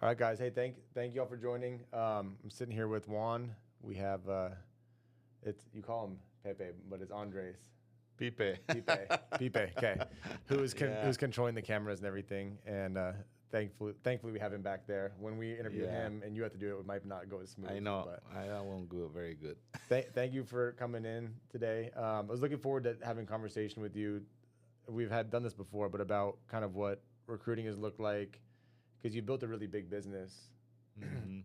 All right, guys. Hey, thank you all for joining. I'm sitting here with Juan. We have it's you call him Pepe, but it's Andres. Pipe. Pipe. Okay, Yeah. who's controlling the cameras and everything. And thankfully we have him back there. When we interview Yeah. him and you have to do it, it might not go as smooth. I know. But I won't go very good. thank you for coming in today. I was looking forward to having a conversation with you. We've done this before, but about kind of what recruiting has looked like, because you built a really big business. Hmm.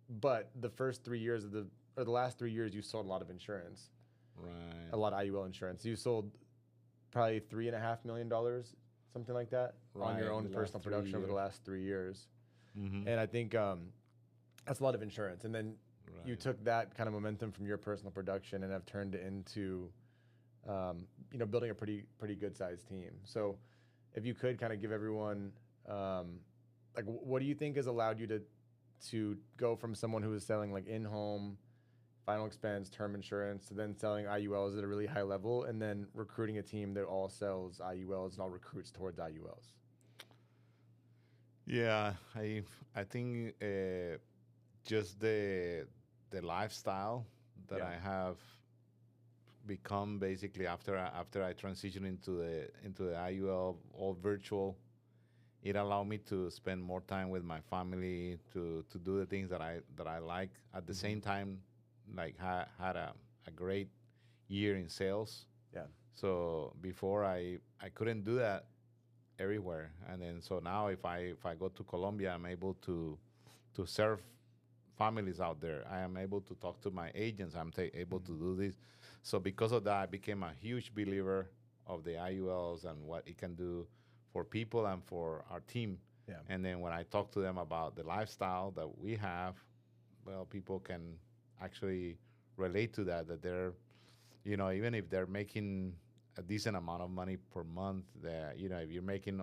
But the first 3 years or the last 3 years, you sold a lot of insurance, Right. a lot of IUL insurance. You sold probably $3.5 million, something like that, on your Right, own the personal last 3 production over the years. last 3 years. Hmm. And I think that's a lot of insurance. And then you Right. took that kind of momentum from your personal production and have turned it into, building a pretty good sized team. So if you could kind of give everyone, like, what do you think has allowed you to go from someone who was selling like in-home, final expense, term insurance, to then selling IULs at a really high level, and then recruiting a team that all sells IULs and all recruits towards IULs? Yeah. I think just the lifestyle that Yeah. I have become basically after I transitioned into the IUL all virtual. It allowed me to spend more time with my family, to do the things that I like. At the Mm-hmm. same time, like had a great year in sales. Yeah. So before I couldn't do that everywhere, and then so now if I go to Colombia, I'm able to serve families out there. I am able to talk to my agents. I'm able to Mm-hmm. do this. So because of that, I became a huge believer of the IULs and what it can do for people and for our team. Yeah. And then when I talk to them about the lifestyle that we have, well, people can actually relate to that. That they're, even if they're making a decent amount of money per month, that if you're making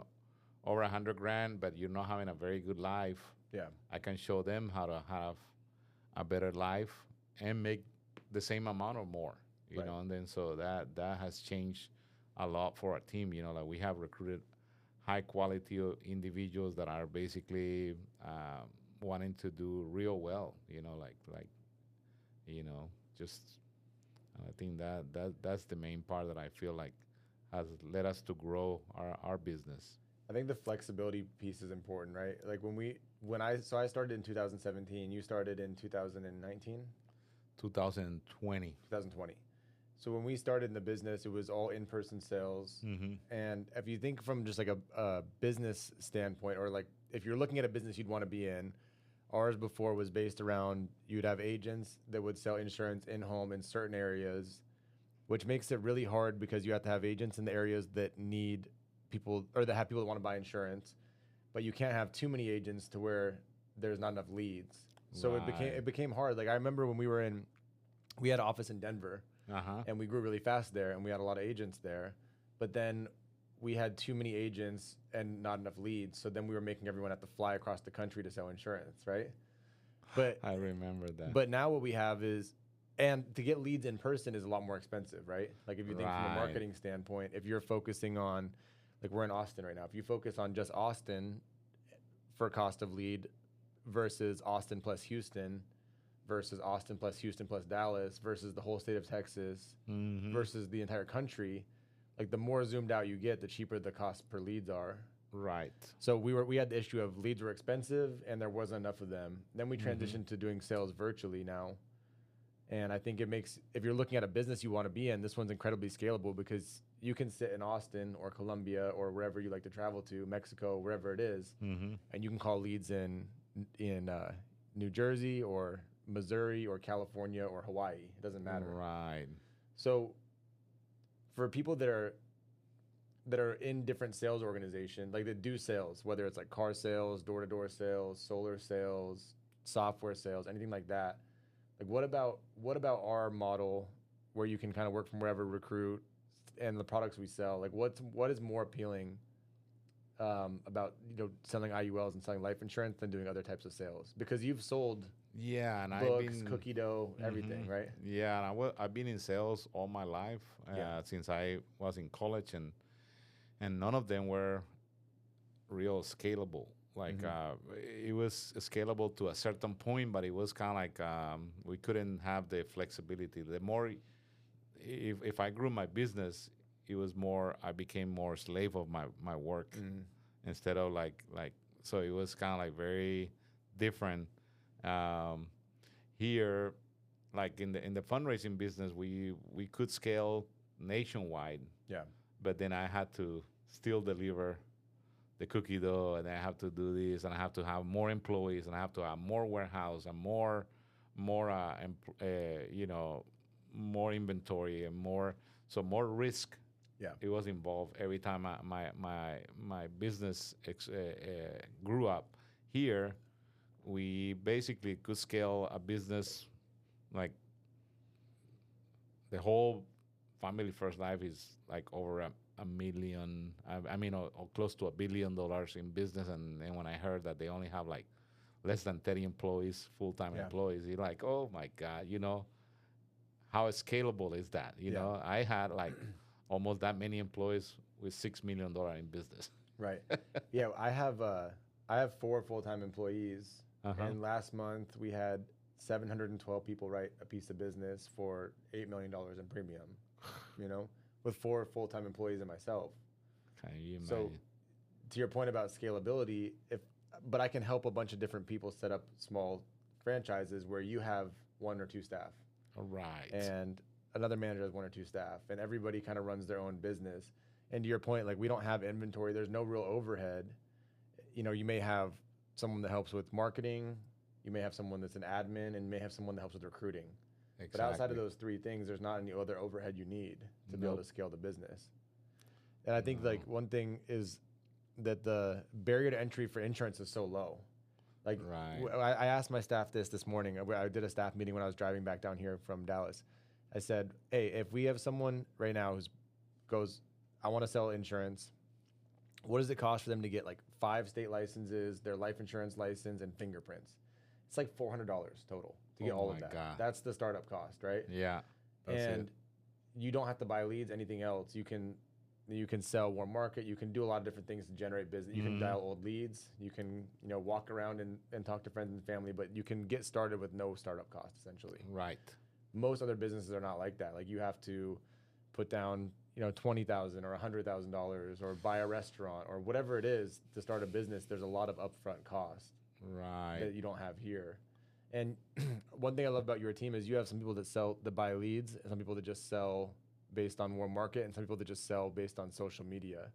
over 100 grand, but you're not having a very good life, Yeah. I can show them how to have a better life and make the same amount or more. Right. And then so that has changed a lot for our team. Like we have recruited high quality individuals that are basically wanting to do real well. Just I think that's the main part that I feel like has led us to grow our business. I think the flexibility piece is important, right? Like I started in 2017, you started in 2019, 2020. 2020. So when we started in the business, it was all in-person sales. Mm-hmm. And if you think from just like a business standpoint, or like if you're looking at a business you'd want to be in, ours before was based around you'd have agents that would sell insurance in-home in certain areas, which makes it really hard because you have to have agents in the areas that need people, or that have people that want to buy insurance, but you can't have too many agents to where there's not enough leads. So it became Right. it became hard. Like I remember when we had an office in Denver, Uh-huh. and we grew really fast there, and we had a lot of agents there, but then we had too many agents and not enough leads. So then we were making everyone have to fly across the country to sell insurance, right? But I remember that. but now what we have is, and to get leads in person is a lot more expensive, right? Like if you think from a Right. marketing standpoint, if you're focusing on, like we're in Austin right now, if you focus on just Austin for cost of lead versus Austin plus Houston versus Austin plus Houston plus Dallas versus the whole state of Texas Mm-hmm. versus the entire country, like the more zoomed out you get, the cheaper the cost per leads are. Right. So we had the issue of leads were expensive and there wasn't enough of them. Then we Mm-hmm. transitioned to doing sales virtually now. And I think it makes, if you're looking at a business you want to be in, this one's incredibly scalable because you can sit in Austin or Colombia or wherever you like to travel to, Mexico, wherever it is, Mm-hmm. and you can call leads in New Jersey or Missouri or California or Hawaii. It doesn't matter. Right. So for people that are in different sales organizations, like that do sales, whether it's like car sales, door-to-door sales, solar sales, software sales, anything like that. Like what about our model where you can kind of work from wherever, recruit, and the products we sell? Like what is more appealing about selling IULs and selling life insurance than doing other types of sales? Because you've sold Yeah, and I've books, been cookie dough, everything, Mhm. right? Yeah, and I've been in sales all my life Yeah. since I was in college, and none of them were real scalable. Like it was scalable to a certain point, but it was kind of like we couldn't have the flexibility. The more, if I grew my business, it was more. I became more slave of my work instead of like. So it was kind of like very different. Um, Here, like in the fundraising business, we could scale nationwide, Yeah. but then I had to still deliver the cookie dough, and I have to do this, and I have to have more employees, and I have to have more warehouse and you know, more inventory and more risk. Yeah. It was involved every time my business grew up. Here, we basically could scale a business like the whole family first life is like over a million, I mean, or close to $1 billion in business. And then when I heard that they only have like less than 30 employees, full-time Yeah. employees, you're like, oh my God, you know, how scalable is that? You Yeah. know, I had like almost that many employees with $6 million in business. Right. Yeah. I have 4 full-time employees, and last month we had 712 people write a piece of business for $8 million in premium. You know, with 4 full-time employees and myself. Can you imagine? So, to your point about scalability, but I can help a bunch of different people set up small franchises where you have 1 or 2 staff. All right. And another manager has 1 or 2 staff, and everybody kind of runs their own business. And to your point, like, we don't have inventory. There's no real overhead. You know, you may have someone that helps with marketing. You may have someone that's an admin, and you may have someone that helps with recruiting. Exactly. But outside of those 3 things, there's not any other overhead you need to be able to scale the business. And I think like one thing is that the barrier to entry for insurance is so low. Like I asked my staff this morning. I did a staff meeting when I was driving back down here from Dallas. I said, hey, if we have someone right now who goes, I want to sell insurance, what does it cost for them to get like 5 state licenses, their life insurance license, and fingerprints? It's like $400 total to get all of that. God. That's the startup cost, right? Yeah. And you don't have to buy leads, anything else. You can sell warm market. You can do a lot of different things to generate business. You can dial old leads. You can, you know, walk around and talk to friends and family, but you can get started with no startup cost, essentially. Right. Most other businesses are not like that. Like, you have to put down, you know, $20,000 or $100,000 or buy a restaurant or whatever it is to start a business. There's a lot of upfront cost that you don't have here. And one thing I love about your team is you have some people that buy leads, and some people that just sell based on warm market, and some people that just sell based on social media.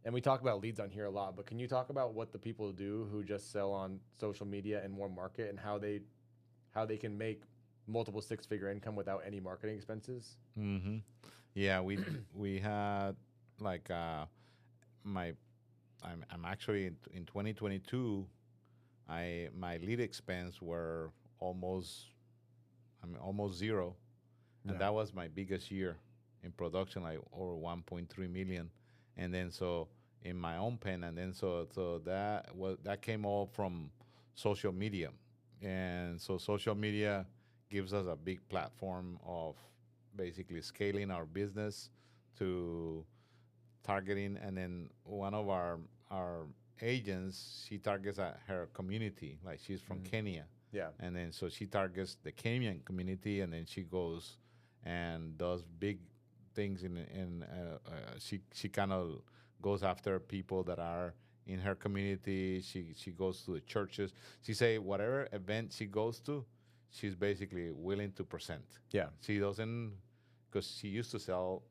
And we talk about leads on here a lot, but can you talk about what the people do who just sell on social media and warm market, and how they can make multiple 6-figure income without any marketing expenses? Yeah, we had like I'm actually in 2022. My lead expense were almost zero, and that was my biggest year in production, like over 1.3 million. And then so in my own pen, and then so that came all from social media. And so social media gives us a big platform of basically scaling our business to targeting. And then one of our agents, she targets her community, like she's from Kenya. Yeah. And then so she targets the Kenyan community, and then she goes and does big things she kind of goes after people that are in her community. She goes to the churches. She say whatever event she goes to, she's basically willing to present. Yeah. She doesn't, because she used to sell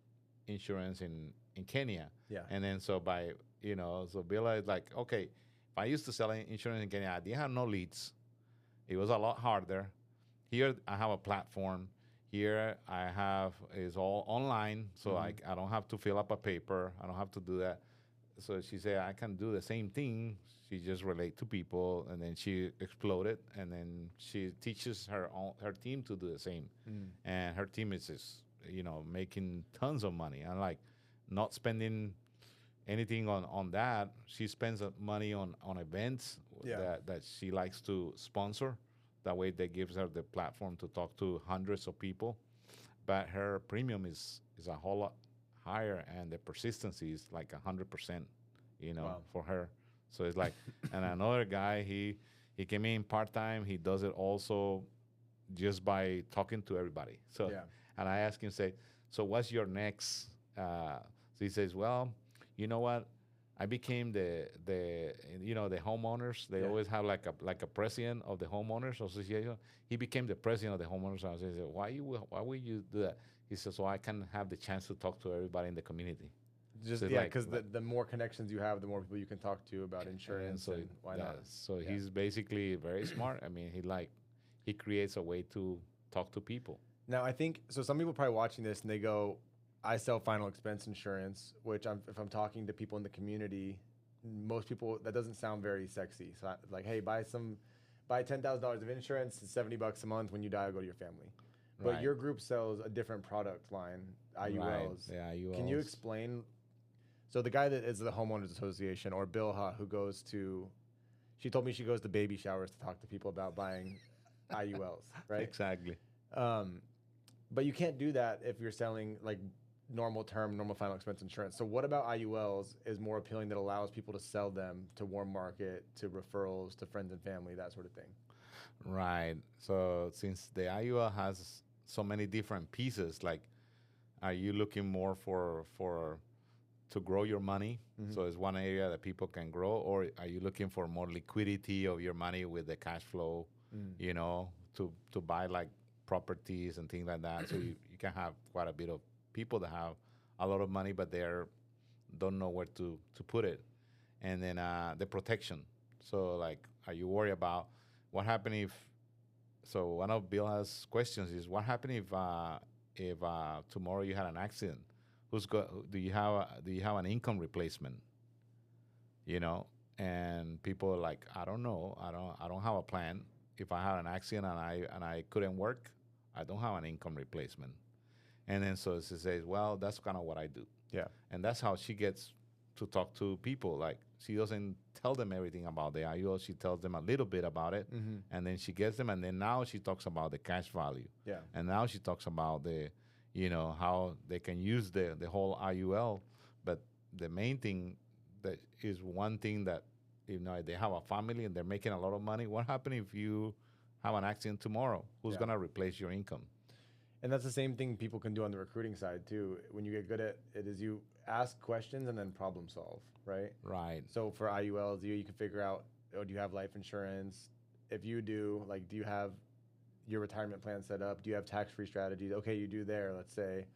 insurance in Kenya. Yeah. And then so so Billa is like, okay, if I used to sell insurance in Kenya, I didn't have no leads. It was a lot harder. Here I have a platform. Here is all online, so I don't have to fill up a paper. I don't have to do that. So she said I can do the same thing. She just relate to people, and then she exploded, and then she teaches her team to do the same. And her team is just, making tons of money. And like not spending anything on that. She spends money on events that she likes to sponsor. That way, that gives her the platform to talk to hundreds of people. But her premium is a whole lot higher, and the persistency is like 100%, Wow. for her. So it's like, and another guy, he came in part time. He does it also just by talking to everybody. So, Yeah. and I asked him, say, so what's your next? So he says, well, you know what? I became the homeowners. They Yeah. always have like a president of the homeowners association. He became the president of the homeowners association. I said, why would you do that? He said, so I can have the chance to talk to everybody in the community. Just So it's yeah, like, because the more connections you have, the more people you can talk to about insurance, and why not? So Yeah. he's basically very smart. I mean, he creates a way to talk to people. Now I think so. Some people probably watching this and they go, "I sell final expense insurance," which if I'm talking to people in the community, most people that doesn't sound very sexy. So like, hey, buy $10,000 of insurance, it's $70 a month. When you die, I'll go to your family. But Right. your group sells a different product line, IULs. Right. The IULs. Can you explain? So the guy that is the homeowners association, or Bilha, who goes to, she told me she goes to baby showers to talk to people about buying IULs, right? Exactly. But you can't do that if you're selling like normal term, normal final expense insurance. So what about IULs is more appealing that allows people to sell them to warm market, to referrals, to friends and family, that sort of thing? Right. So since the IUL has so many different pieces, like, are you looking more for to grow your money? Mhm. So it's one area that people can grow, or are you looking for more liquidity of your money with the cash flow? Mm. You know, to buy like properties and things like that. So you can have quite a bit of people that have a lot of money, but they're don't know where to put it. And then the protection. So like, are you worried about what happened if? So one of Bill's questions is, what happened if tomorrow you had an accident? Do you have an income replacement? You know, and people are like, I don't know, I don't have a plan. If I had an accident and I couldn't work, I don't have an income replacement. And then so she says, well, that's kind of what I do. Yeah. And that's how she gets to talk to people. Like, she doesn't tell them everything about the IO. She tells them a little bit about it, Mm-hmm. and then she gets them. And then now she talks about the cash value. Yeah. And now she talks about how they can use the whole IUL. But the main thing that is one thing that, they have a family and they're making a lot of money. What happens if you have an accident tomorrow? Who's Yeah. gonna replace your income? And that's the same thing people can do on the recruiting side too. When you get good at it, is you ask questions and then problem solve, right? Right. So for IULs, you can figure out, oh, do you have life insurance? If you do, like, do you have your retirement plan set up? Do you have tax-free strategies? Okay, you do there, let's say.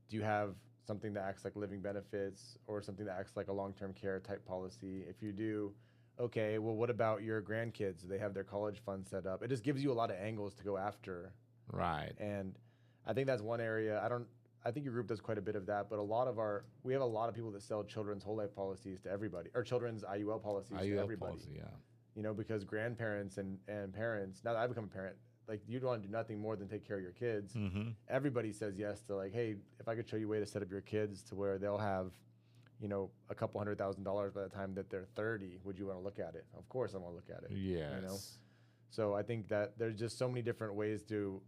Do you have something that acts like living benefits or something that acts like a long-term care type policy? If you do, okay, well, what about your grandkids? Do they have their college fund set up? It just gives you a lot of angles to go after. Right. And I think that's one area. I think your group does quite a bit of that, but we have a lot of people that sell children's whole life policies to everybody, or children's IUL policies to everybody. Policy, yeah. Because grandparents and parents, now that I've become a parent, like, you don't want to do nothing more than take care of your kids. Mm-hmm. Everybody says yes to, like, hey, if I could show you a way to set up your kids to where they'll have, a couple $100,000 by the time that they're 30, would you want to look at it? Of course I want to look at it. Yes. So I think that there's just so many different ways to,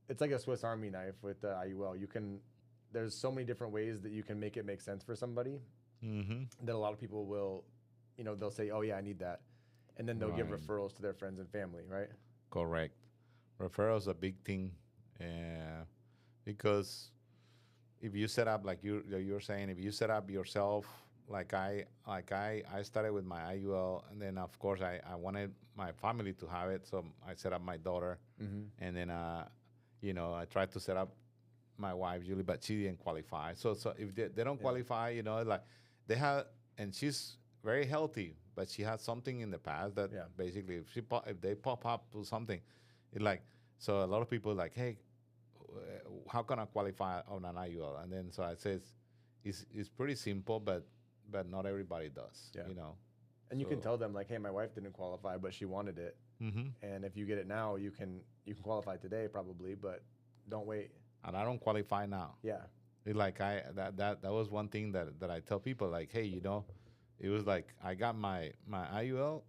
it's like a Swiss Army knife with the IUL. There's so many different ways that you can make it make sense for somebody, Mm-hmm. that a lot of people will, they'll say, oh yeah, I need that. And then they'll give Right. referrals to their friends and family, right? Correct. Referrals a big thing, because if you set up, like you're saying, if you set up yourself, like I started with my IUL, and then of course I wanted my family to have it, so I set up my daughter, Mm-hmm. and then I tried to set up my wife Julie, but she didn't qualify. So if they don't Yeah. qualify, like they have, and she's very healthy, but she had something in the past that Yeah. basically if they pop up with something, it like, so a lot of people like, hey, how can I qualify on an IUL? And then so I says, it's pretty simple, but not everybody does. Yeah. And you can So- tell them, like, hey, my wife didn't qualify, but she wanted it. Mm-hmm. And if you get it now, you can qualify today probably, but don't wait. And I don't qualify now. Yeah. It like that was one thing that I tell people, like, hey, it was like I got my IUL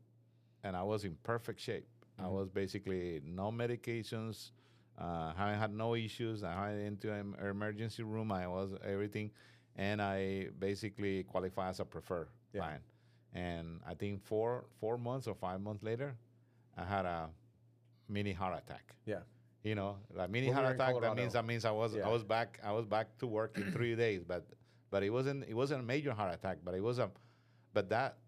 and I was in perfect shape. I Mhm. was basically no medications, I had no issues. I went into an emergency room. I was everything, and I basically qualify as a preferred Yeah. plan. and I think 4 months or 5 months later, I had a mini heart attack. Yeah. You know, like mini When we heart were in attack. Colorado. That means Yeah. I was back to work in 3 days. But it wasn't a major heart attack. But it was a but that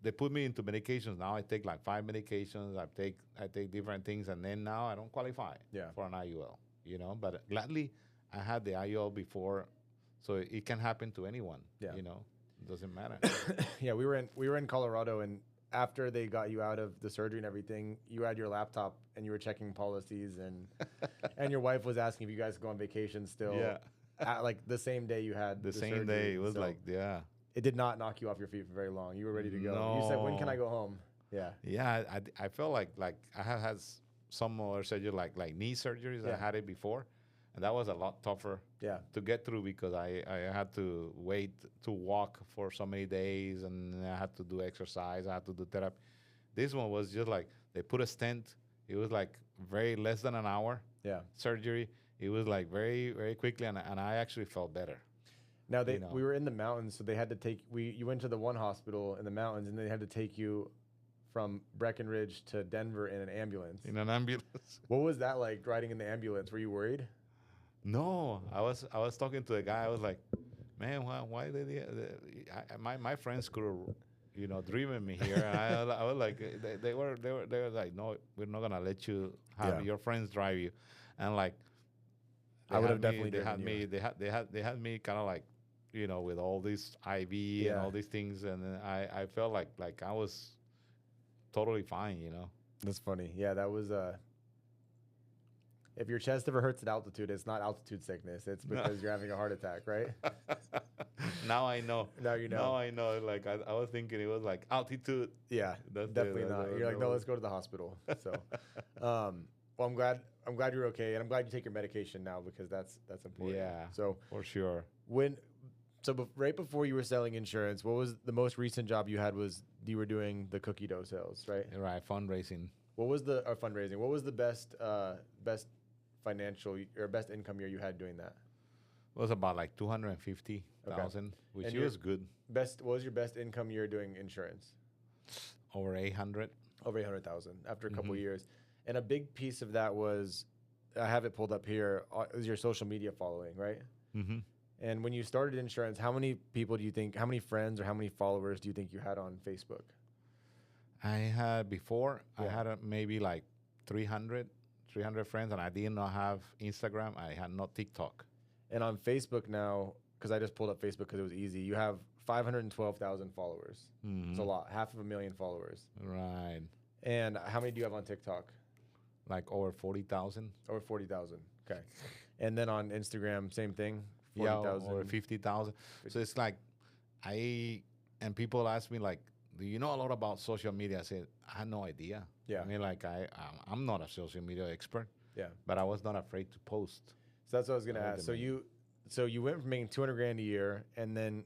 they put me into medications. Now I take like 5 medications. I take different things, and then now I don't qualify Yeah. for an IUL. You know, but gladly I had the IUL before, so it can happen to anyone. Yeah. You know, it doesn't matter. Yeah, we were in Colorado, and after they got you out of the surgery and everything, you had your laptop and you were checking policies, and your wife was asking if you guys could go on vacation still. Yeah. At like the same day you had The same surgery. day, it was So like, yeah. it did not knock you off your feet for very long. You were ready to go. You said, "When can I go home?" Yeah. Yeah, I felt like I have had some other surgery like knee surgeries. Yeah. I had it before, and that was a lot tougher Yeah. to get through because I had to wait to walk for so many days, and I had to do exercise. I had to do therapy. This one was just like they put a stent. It was like very less than an hour Yeah. surgery. It was like very very quickly, and I actually felt better. Now You know. we were in the mountains, so they had to take you went to the one hospital in the mountains, and they had to take you from Breckenridge to Denver in an ambulance. In an ambulance. What was that like riding in the ambulance? Were you worried? No, I was talking to a guy. I was like, man, why did my friends could have, you know, driven me here. And I was like, they were like, no, we're not gonna let you have Yeah. your friends drive you, and like, I would have they definitely had driven me you. they had me kind of like, you know, with all this IV and Yeah. all these things, and then I felt like I was totally fine, you know. That's funny. Yeah, that was if your chest ever hurts at altitude, it's not altitude sickness. It's No. because you're having a heart attack, right? Now I know. Now you know. Now I know. Like I was thinking it was like altitude. Yeah, That's definitely that's not. what You're like, that no, was. let's go to the hospital. So, well, I'm glad you're okay, and I'm glad you take your medication now because that's important. Yeah. So For sure. right before you were selling insurance, what was the most recent job you had? Was you were doing the cookie dough sales, right? Right. Fundraising. What was the fundraising? What was the best financial or best income year you had doing that? It was about like 250,000, which And was good. What was your best income year doing insurance? Over 800. Over 800,000 after a couple Mhm. years. And a big piece of that was, I have it pulled up here, is your social media following, right? Mm-hmm. And when you started insurance, how many friends or how many followers do you think you had on Facebook? I had before. I Yeah. had maybe like 300 friends, and I did not have Instagram. I had no TikTok. And on Facebook now, because I just pulled up Facebook because it was easy, you have 512,000 followers. Mhm. It's a lot, 500,000 followers. Right. And how many do you have on TikTok? Like over 40,000. Over 40,000. Okay. And then on Instagram, same thing. Yeah, 40,000. or 50,000. So it's like and people ask me like, do you know a lot about social media? I said, I had no idea. Yeah. I mean, like I'm not a social media expert, Yeah. but I was not afraid to post. So that's what I was gonna I like ask. the So you went from making 200 grand a year, and then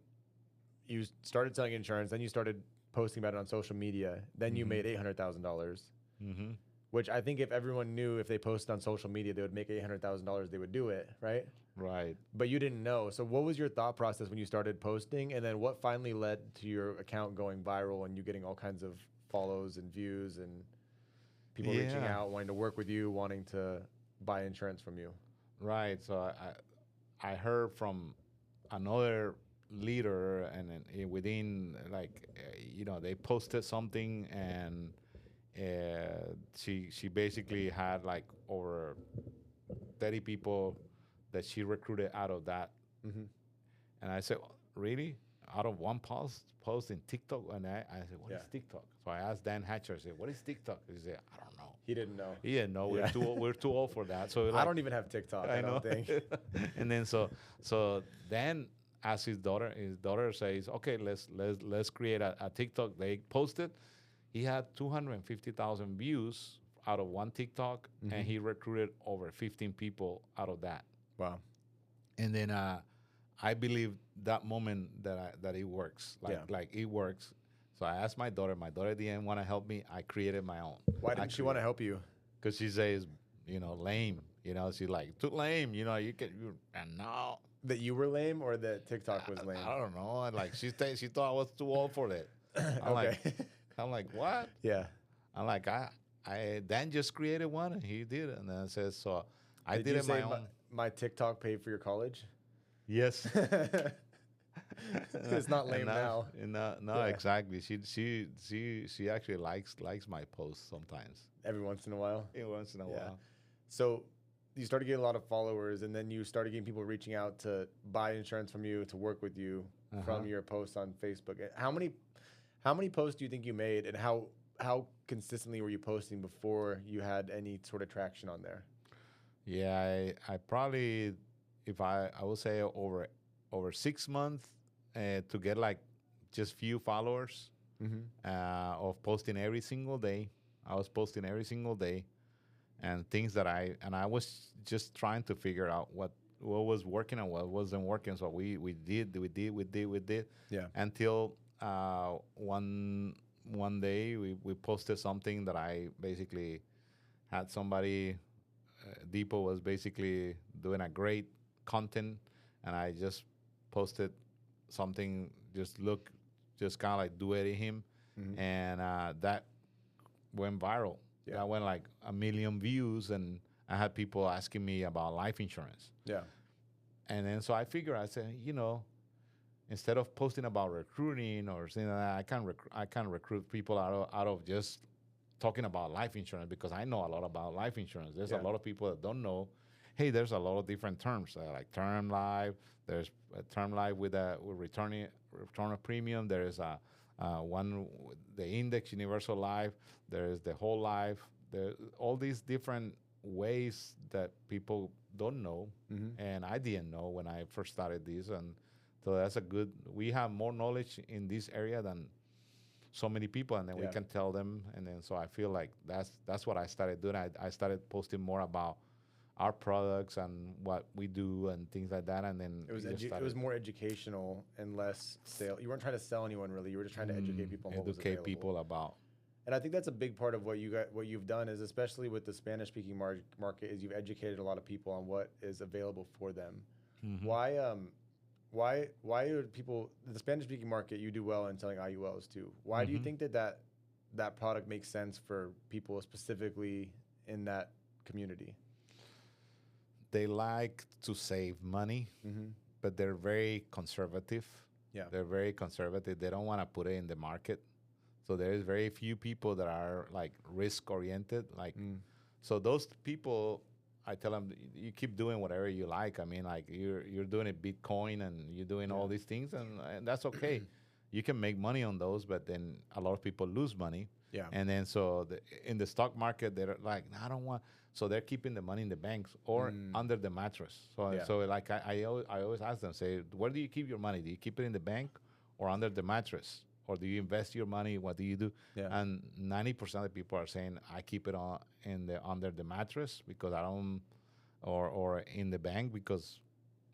you started selling insurance. Then you started posting about it on social media. Then you Mhm. made $800,000. Mm-hmm. Which I think if everyone knew if they posted on social media they would make $800,000, they would do it, right? Right. But you didn't know. So what was your thought process when you started posting, and then what finally led to your account going viral and you getting all kinds of follows and views and people reaching Yeah. out, wanting to work with you, wanting to buy insurance from you? Right. So I heard from another leader, and then within like you know, they posted something, and she basically had like over 30 people that she recruited out of that. Mm-hmm. And I said, really? Out of one post in TikTok? And I said, what is Yeah. TikTok? So I asked Dan Hatcher, I said, what is TikTok? He said, I don't know. He didn't know. He didn't know. Yeah. We're too old for that. So I like, don't even have TikTok. I don't think. And then so then asked his daughter says, okay, let's create a TikTok. They posted. He had 250,000 views out of one TikTok, Mhm. and he recruited over 15 people out of that. Wow. And then I believe that moment that it works. Like it works. So I asked my daughter. My daughter didn't want to help me. I created my own. Why didn't she want to help you? Because she says, you know, lame. You know, she's like, too lame. You know, and now That you were lame or that TikTok was lame? I don't know. And like she thought I was too old for that. I'm Okay. like, I'm like, what? Yeah. I'm like, Dan just created one and he did it. And then I said, so I Did did you it my say own. my TikTok paid for your college? Yes. It's not And lame now, now. no, Yeah. exactly. She actually likes my posts sometimes, Every once in a while. once in a Yeah. while. So you started getting a lot of followers, and then you started getting people reaching out to buy insurance from you, to work with you Uh-huh. from your posts on Facebook. How many posts do you think you made, and how consistently were you posting before you had any sort of traction on there? Yeah, I probably, if I would say over 6 months to get like just few followers Mm-hmm. of posting every single day. I was posting every single day, and things that I was just trying to figure out what was working and what wasn't working. So we did Yeah. until one day we posted something that I basically had somebody. Depot was basically doing a great content, and I just posted something. Just kind of like duetting him, Mm-hmm. and that went viral. Yeah. That went like 1 million views, and I had people asking me about life insurance. Yeah. And then so I figured, I said, instead of posting about recruiting or saying that, I can recruit people out of just talking about life insurance, because I know a lot about life insurance. There's a Yeah. lot of people that don't know. Hey, there's a lot of different terms like term life. There's a term life with return of premium. There is the index universal life. There is the whole life. There all these different ways that people don't know, Mm-hmm. and I didn't know when I first started this. And so that's a good. We have more knowledge in this area than so many people, and then we Yeah. can tell them. And then so I feel like that's what I started doing. I started posting more about our products and what we do and things like that. And then It was more educational and less sale. You weren't trying to sell anyone really. You were just trying to educate people on what was educate available. people about. And I think that's a big part of what you've done is, especially with the Spanish speaking market, is you've educated a lot of people on what is available for them. Mm-hmm. Why are people the Spanish speaking market, you do well in selling IULs too? Why do you Mm-hmm. think that product makes sense for people specifically in that community? They like to save money, Mm-hmm. but they're very conservative. Yeah. They're very conservative. They don't want to put it in the market. So there is very few people that are like risk oriented. Like, so those people, I tell them, you keep doing whatever you like. I mean, like you're doing it Bitcoin and you're doing all these things, and that's okay. You can make money on those, but then a lot of people lose money. Yeah. And then so in the stock market, they're like, "No, I don't want." So they're keeping the money in the banks or under the mattress. So Yeah. so like I always ask them, say, where do you keep your money? Do you keep it in the bank or under the mattress? Or do you invest your money? What do you do? Yeah. And 90% of people are saying, I keep it on under the mattress because I don't, or in the bank because,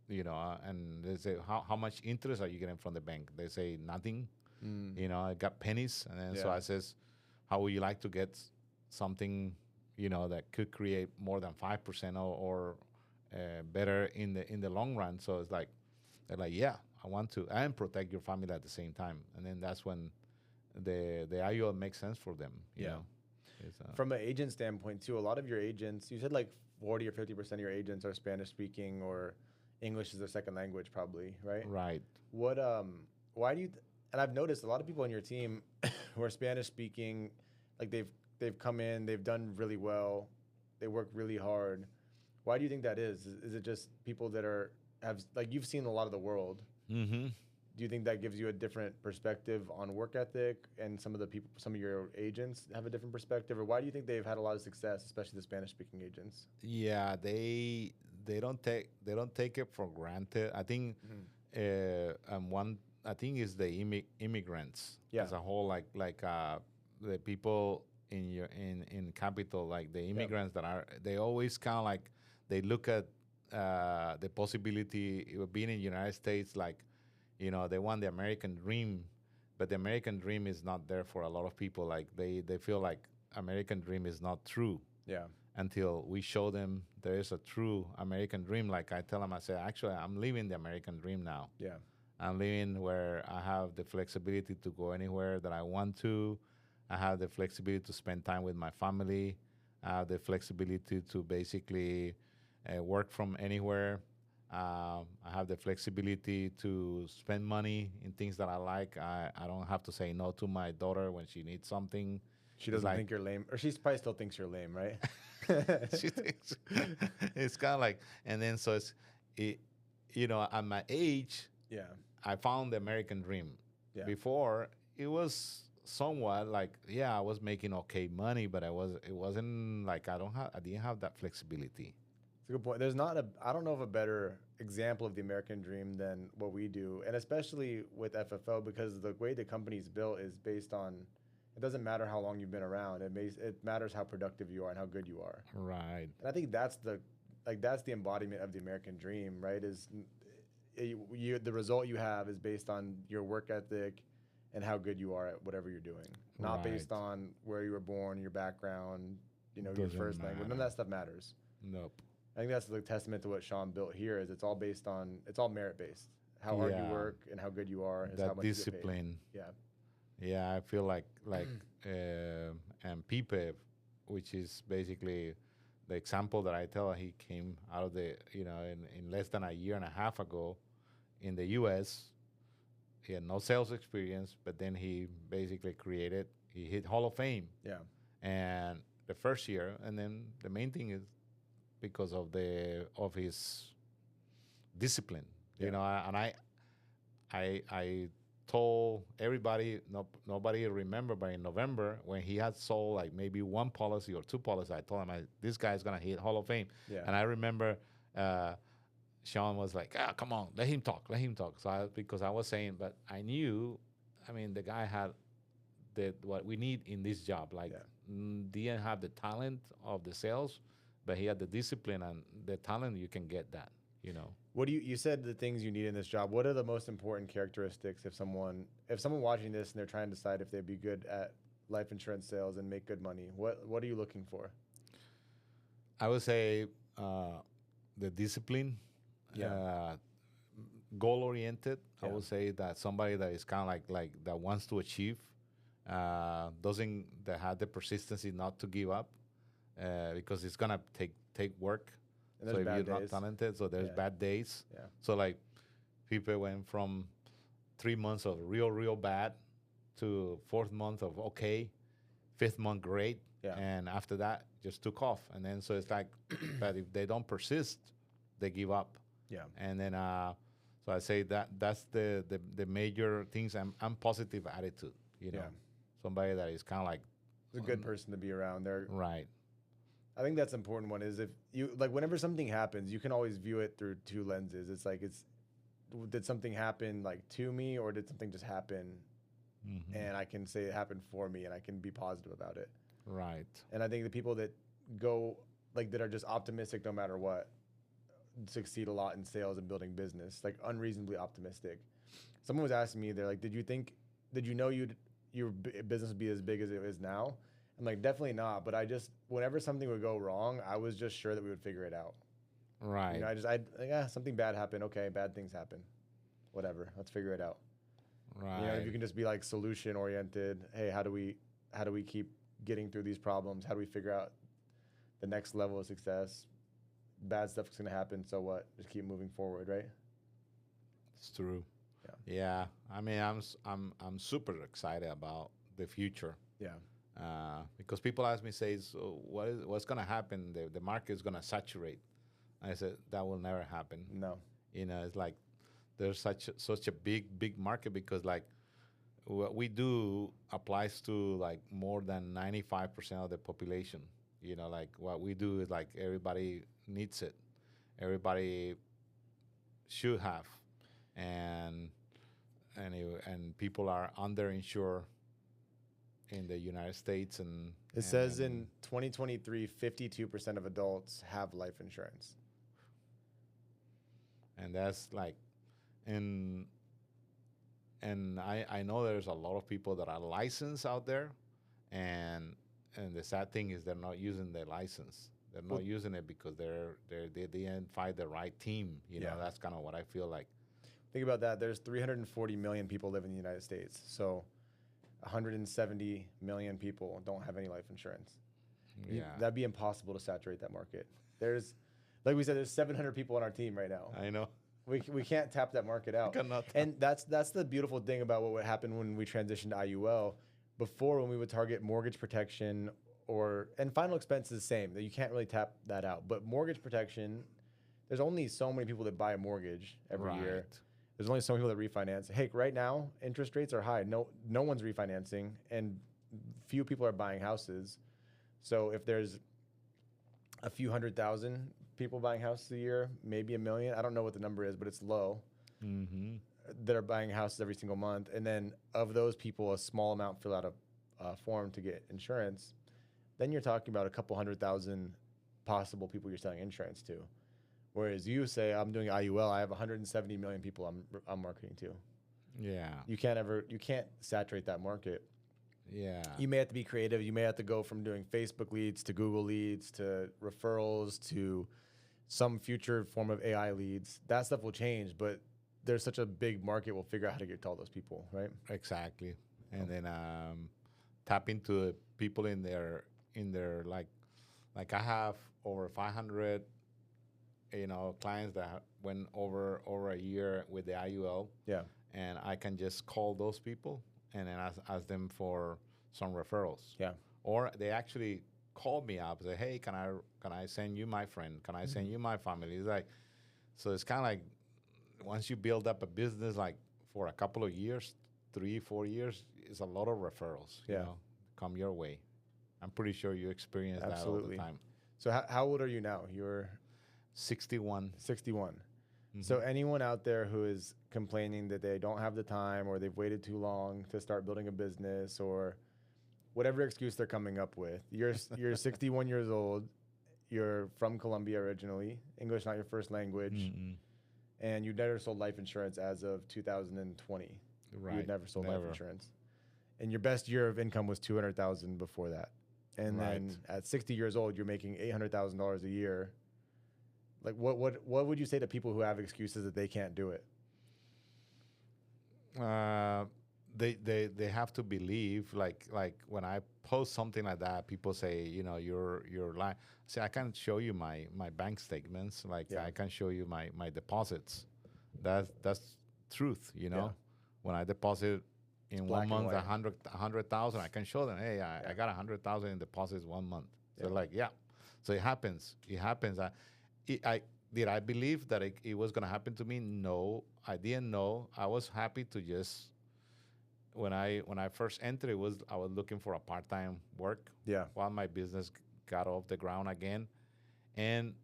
and they say, how much interest are you getting from the bank? They say nothing. I got pennies. And then so I says, how would you like to get something, that could create more than 5% or better in the long run? So it's like, they're like, yeah, I want to, and protect your family at the same time. And then that's when the IUL makes sense for them. You know? From an agent standpoint too, a lot of your agents, you said like 40 or 50% of your agents are Spanish speaking or English is their second language, probably, right? Right. What why do you and I've noticed a lot of people on your team who are Spanish speaking, like they've come in, they've done really well, they work really hard. Why do you think that is? Is it just people that have like you've seen a lot of the world? Mm-hmm. Do you think that gives you a different perspective on work ethic, and some of your agents have a different perspective, or why do you think they've had a lot of success, especially the Spanish speaking agents? Yeah, they don't take it for granted. I think one I think is the immigrants as a whole, like the people in capital, like the immigrants that are, they always kind of like they look at the possibility of being in the United States, like they want the American dream, but the American dream is not there for a lot of people. Like they feel like American dream is not true. Yeah. Until we show them there is a true American dream. Like I tell them, I say, actually, I'm living the American dream now. Yeah. I'm living where I have the flexibility to go anywhere that I want to. I have the flexibility to spend time with my family. I have the flexibility to basically work from anywhere. I have the flexibility to spend money in things that I like. I don't have to say no to my daughter when she needs something. She It's doesn't like think you're lame, or she probably still thinks you're lame, right? she thinks it's kind of like, and then so it, at my age, Yeah, I found the American dream. yeah. Before it was somewhat like, yeah, I was making okay money, but it wasn't like I didn't have that flexibility. It's a good point. There's not a, I don't know of a better example of the American dream than what we do, and especially with FFO, because the way the company's built is based on, it doesn't matter how long you've been around. It matters how productive you are and how good you are. Right. And I think that's the embodiment of the American dream, right? The result you have is based on your work ethic and how good you are at whatever you're doing, not based Right. on where you were born, your background, your Doesn't first language. None of matter. that stuff matters. Nope. I think that's the testament to what Sean built here. Is it's all merit based. How hard you Yeah. work and how good you are is how That much you get paid. discipline. Yeah, Yeah, I feel like and Pipe, which is basically the example that I tell. He came out of the in less than a year and a half ago in the U.S. He had no sales experience, but then he basically he hit Hall of Fame, yeah, and the first year, and then the main thing is because of his discipline, Yeah. and I told everybody, no, nobody remember, but in November when he had sold like maybe one policy or two policies, I told him this guy's gonna hit Hall of Fame, yeah, and I remember. Sean was like, come on, let him talk, let him talk. So because I was saying, but I knew, I mean, the guy had what we need in this job. Like, yeah. didn't have the talent of the sales, but he had the discipline and the talent. You can get that, What do you said the things you need in this job? What are the most important characteristics if someone watching this and they're trying to decide if they'd be good at life insurance sales and make good money? What are you looking for? I would say the discipline, Yeah. goal oriented. I Yeah. would say that somebody that is kind of like that wants to achieve, doesn't that have the persistency not to give up, because it's gonna take work. And So there's if bad you're not days. talented, so there's Yeah. bad days. Yeah. So like people went from 3 months of real bad to fourth month of okay, fifth month great, Yeah. and after that just took off. And then so it's like, but if they don't persist, they give up. Yeah. And then so I say that's the major things. I'm positive attitude. Yeah. Somebody that is kind of like It's a good person to be around. right. I think that's an important one is if you like whenever something happens, you can always view it through two lenses. It's like did something happen like to me or did something just happen Mhm. and I can say it happened for me and I can be positive about it. Right. And I think the people that go like that are just optimistic no matter what succeed a lot in sales and building business, like unreasonably optimistic. Someone was asking me, they're like, did you know your business would be as big as it is now? I'm like, definitely not. But whenever something would go wrong, I was just sure that we would figure it out. Right. Something bad happened. Okay, bad things happen. Whatever, let's figure it out. Right. If you can just be like solution oriented. Hey, how do we keep getting through these problems? How do we figure out the next level of success? Bad stuff's gonna happen. So what? Just keep moving forward, right? It's true. Yeah. Yeah. I mean, I'm super excited about the future. Yeah. Because people ask me, say, so what's going to happen? The market is going to saturate. I said that will never happen. No. It's like there's such a big market because like what we do applies to like more than 95% of the population. Like what we do is like everybody needs it. Everybody should have, and people are underinsured in the United States, and It says in 2023, 52% of adults have life insurance. and that's like, and I know there's a lot of people that are licensed out there, and the sad thing is they're not using their license. They're not using it because they didn't find the right team. Yeah. That's kind of what I feel like. Think about that. There's 340 million people live in the United States. So 170 million people don't have any life insurance. Yeah. That'd be impossible to saturate that market. There's, like we said, there's 700 people on our team right now. I know. We can't tap that market out. Cannot. And that's the beautiful thing about what would happen when we transitioned to IUL. Before, when we would target mortgage protection and final expense is the same, that you can't really tap that out. But mortgage protection, there's only so many people that buy a mortgage every year. There's only so many people that refinance. Hey, right now, interest rates are high. No one's refinancing, and few people are buying houses. So if there's a few 100,000 people buying houses a year, maybe 1 million, I don't know what the number is, but it's low, that are buying houses every single month. And then of those people, a small amount fill out a form to get insurance. Then you're talking about a couple 100,000 possible people you're selling insurance to. Whereas you say, I'm doing IUL, I have 170 million people I'm marketing to. Yeah. You can't saturate that market. Yeah. You may have to be creative. You may have to go from doing Facebook leads to Google leads to referrals to some future form of AI leads. That stuff will change, but there's such a big market, we'll figure out how to get to all those people, right? Exactly. And then tap into people in their like I have over 500 clients that went over a year with the IUL. Yeah. And I can just call those people and then ask them for some referrals. Yeah. Or they actually call me up and say, hey, can I send you my friend? Can I send you my family? It's like, so it's kind of like once you build up a business, like for a couple of years, 3-4 years, it's a lot of referrals, you know, come your way. I'm pretty sure you experience that all the time. So how old are you now? You're 61. 61. So anyone out there who is complaining that they don't have the time or they've waited too long to start building a business or whatever excuse they're coming up with, you're 61 years old, you're from Colombia originally, English not your first language, and you never sold life insurance as of 2020. Right. You had never sold life insurance. And your best year of income was 200,000 before that. And then at 60 years old, you're making $800,000 a year. Like what would you say to people who have excuses that they can't do it? They have to believe, like when I post something like that, people say, you're lying. See, I can show you my bank statements, I can show you my deposits. That's truth, When I deposit in 1 month 100,000, I can show them, hey, I got 100,000 in deposits 1 month. So so it happens. Did I believe that it was going to happen to me? No, I didn't know. I was happy to just, when I first entered, I was looking for a part-time work while my business got off the ground again. And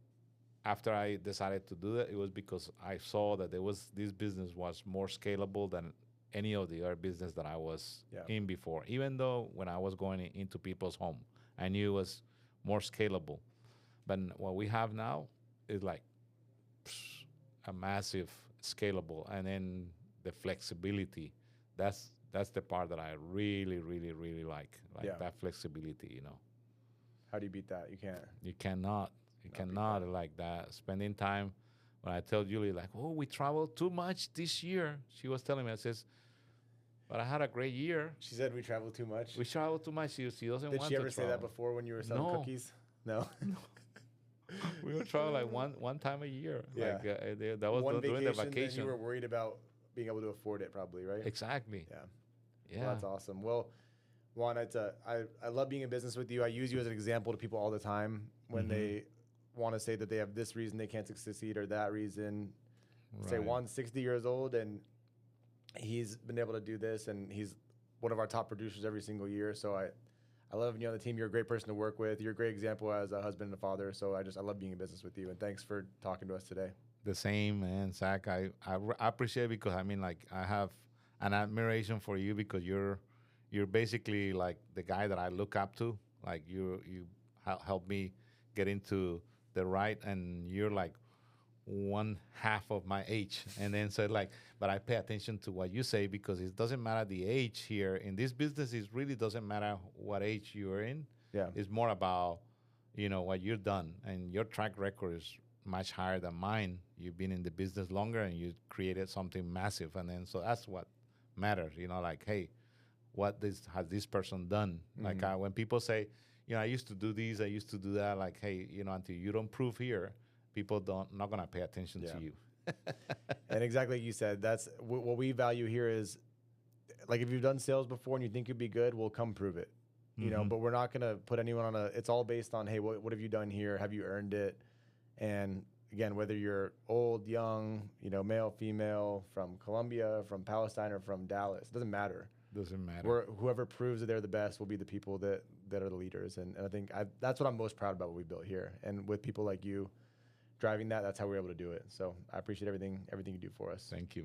after I decided to do that, it was because I saw that this business was more scalable than any of the other business that I was in before. Even though when I was going into people's home, I knew it was more scalable. But what we have now is like a massive scalable, and then the flexibility. That's the part that I really, really, really like that flexibility. How do you beat that? You can't. You cannot. You cannot like that. Spending time. When I tell Julie, like, oh, we traveled too much this year. She was telling me, I says, but I had a great year. She said we traveled too much. We traveled too much. She doesn't want to travel. Did she ever say that before when you were selling cookies? No. We would travel like one time a year. Yeah. That was one during the vacation. Then you were worried about being able to afford it, probably, right? Exactly. Yeah. Yeah. Well, that's awesome. Well, Juan, I love being in business with you. I use you as an example to people all the time when they want to say that they have this reason they can't succeed or that reason. Right. Say Juan's 60 years old and he's been able to do this, and he's one of our top producers every single year. So I love you on the team. You're a great person to work with. You're a great example as a husband and a father. So I love being in business with you. And thanks for talking to us today. The same, man, Zach. I appreciate it because I have an admiration for you because you're basically like the guy that I look up to. Like you help me get into the right, and you're like 1/2 of my age. And then but I pay attention to what you say because it doesn't matter the age here. In this business, it really doesn't matter what age you're in. Yeah. It's more about, what you've done, and your track record is much higher than mine. You've been in the business longer and you created something massive. And then, so that's what matters, like, hey, what has this person done? Like when people say, I used to do this, I used to do that, like, hey, until you don't prove here, people not going to pay attention to you. And exactly like you said, that's what we value here is, like, if you've done sales before and you think you'd be good, we'll come prove it, but we're not going to put anyone on it's all based on, hey, what have you done here? Have you earned it? And again, whether you're old, young, male, female, from Colombia, from Palestine, or from Dallas, it doesn't matter. Doesn't matter. Whoever proves that they're the best will be the people that are the leaders. And I think that's what I'm most proud about what we built here. And with people like you driving that's how we're able to do it. So I appreciate everything you do for us. Thank you, man.